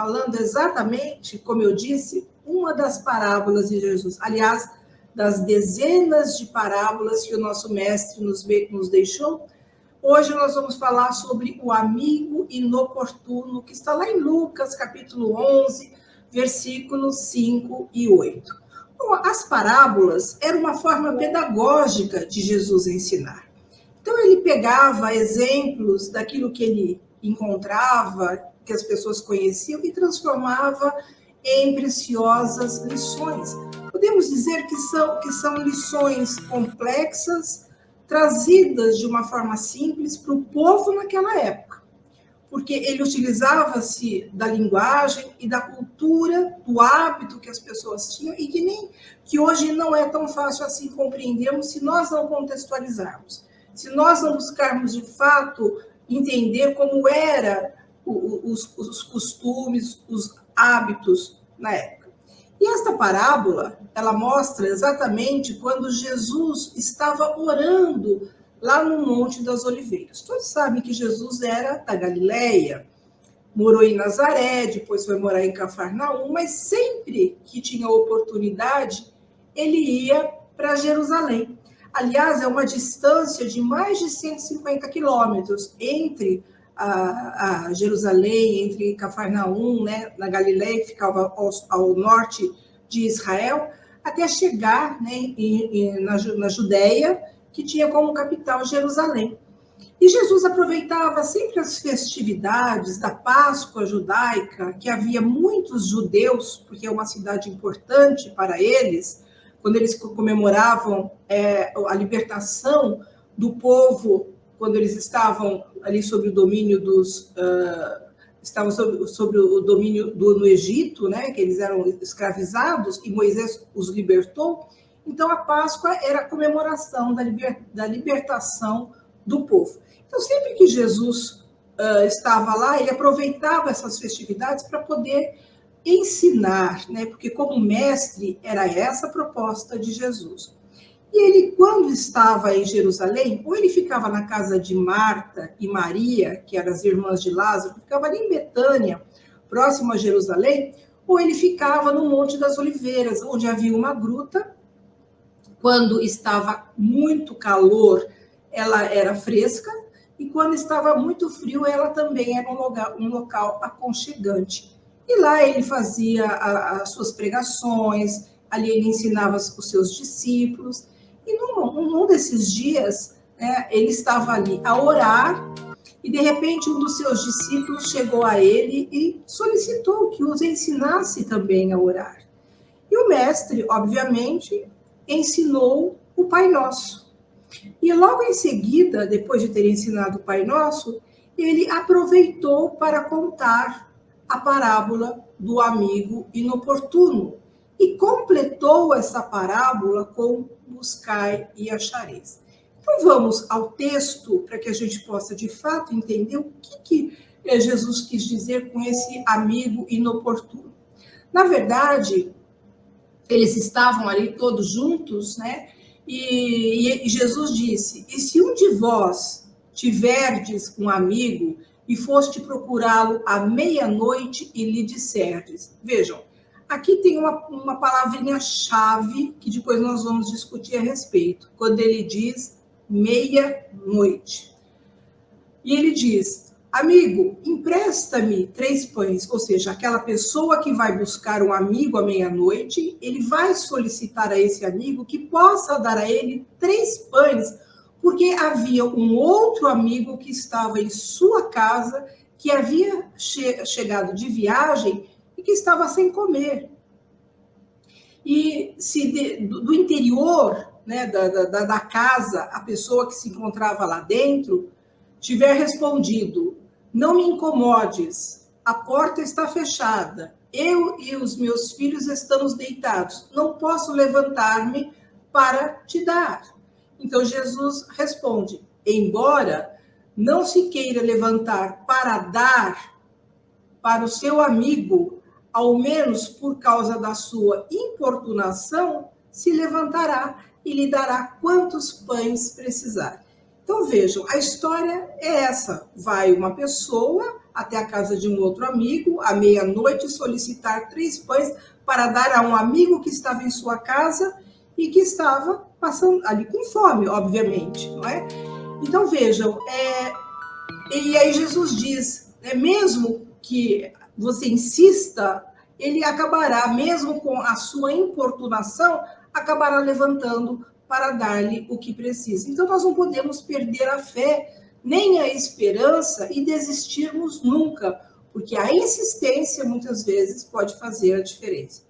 falando exatamente, como eu disse, uma das parábolas de Jesus. Aliás, das dezenas de parábolas que o nosso mestre nos deixou. Hoje nós vamos falar sobre o amigo inoportuno, que está lá em Lucas, capítulo 11, versículos 5 e 8. Bom, as parábolas eram uma forma pedagógica de Jesus ensinar. Então, ele pegava exemplos daquilo que ele encontrava, que as pessoas conheciam, e transformava em preciosas lições. Podemos dizer que são lições complexas, trazidas de uma forma simples para o povo naquela época, porque ele utilizava-se da linguagem e da cultura, do hábito que as pessoas tinham, e que hoje não é tão fácil assim compreendermos se nós não contextualizarmos. Se nós não buscarmos, de fato, entender como eram os costumes, os hábitos na época. E esta parábola, ela mostra exatamente quando Jesus estava orando lá no Monte das Oliveiras. Todos sabem que Jesus era da Galileia, morou em Nazaré, depois foi morar em Cafarnaum, mas sempre que tinha oportunidade, ele ia para Jerusalém. Aliás, é uma distância de mais de 150 quilômetros entre a Jerusalém, entre Cafarnaum, né, na Galileia, que ficava ao norte de Israel, até chegar, né, na Judéia, que tinha como capital Jerusalém. E Jesus aproveitava sempre as festividades da Páscoa judaica, que havia muitos judeus, porque é uma cidade importante para eles, quando eles comemoravam a libertação do povo, quando eles estavam ali sob o domínio estavam sobre o domínio no Egito, né, que eles eram escravizados, e Moisés os libertou. Então, a Páscoa era a comemoração da libertação do povo. Então, sempre que Jesus estava lá, ele aproveitava essas festividades para poder ensinar, né? Porque como mestre era essa a proposta de Jesus. E ele, quando estava em Jerusalém, ou ele ficava na casa de Marta e Maria, que eram as irmãs de Lázaro, que ficava ali em Betânia, próximo a Jerusalém, ou ele ficava no Monte das Oliveiras, onde havia uma gruta. Quando estava muito calor, ela era fresca, e quando estava muito frio, ela também era um local aconchegante. E lá ele fazia as suas pregações, ali ele ensinava os seus discípulos. E num desses dias, né, ele estava ali a orar, e de repente um dos seus discípulos chegou a ele e solicitou que os ensinasse também a orar. E o mestre, obviamente, ensinou o Pai Nosso. E logo em seguida, depois de ter ensinado o Pai Nosso, ele aproveitou para contar a parábola do amigo inoportuno e completou essa parábola com buscai e achareis. Então vamos ao texto para que a gente possa de fato entender o que Jesus quis dizer com esse amigo inoportuno. Na verdade, eles estavam ali todos juntos, né? E Jesus disse: e se um de vós tiverdes um amigo e foste procurá-lo à meia-noite e lhe disserdes. Vejam, aqui tem uma palavrinha-chave que depois nós vamos discutir a respeito, quando ele diz meia-noite. E ele diz: amigo, empresta-me 3 pães, ou seja, aquela pessoa que vai buscar um amigo à meia-noite, ele vai solicitar a esse amigo que possa dar a ele 3 pães, porque havia um outro amigo que estava em sua casa, que havia chegado de viagem e que estava sem comer. E se do interior, né, da casa, a pessoa que se encontrava lá dentro tiver respondido: não me incomodes, a porta está fechada, eu e os meus filhos estamos deitados, não posso levantar-me para te dar. Então Jesus responde: embora não se queira levantar para dar para o seu amigo, ao menos por causa da sua importunação, se levantará e lhe dará quantos pães precisar. Então vejam, a história é essa: vai uma pessoa até a casa de um outro amigo à meia-noite solicitar 3 pães para dar a um amigo que estava em sua casa e que estava passando ali com fome, obviamente, não é? Então vejam, e aí Jesus diz, mesmo que você insista, ele acabará, mesmo com a sua importunação, acabará levantando para dar-lhe o que precisa. Então nós não podemos perder a fé, nem a esperança e desistirmos nunca, porque a insistência muitas vezes pode fazer a diferença.